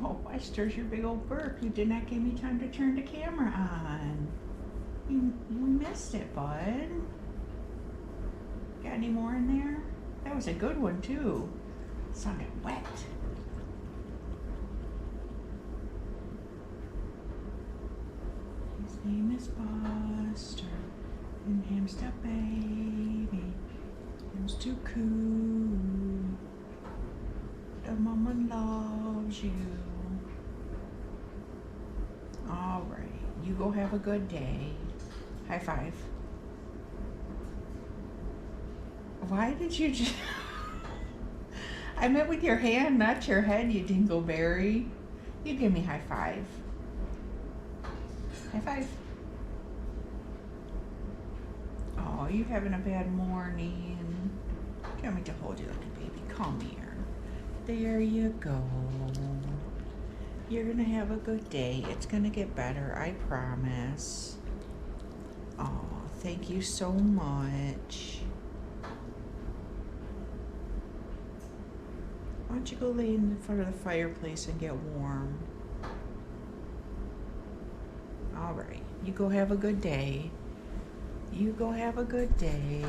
Oh, Wester's your big old burp. You did not give me time to turn the camera on. You missed it, bud. Got any more in there? That was a good one, too. Sounded wet. His name is Buster, and him's the baby. Him's too cool. The mama loves you. All right, you go have a good day. High five. Why did you just... I meant with your hand, not your head, you dingleberry. You give me high five. High five. Oh, you having a bad morning. You want me to hold you like a baby? Come here. There you go. You're gonna have a good day. It's gonna get better, I promise. Oh, thank you so much. Why don't you go lay in front of the fireplace and get warm? All right, you go have a good day. You go have a good day.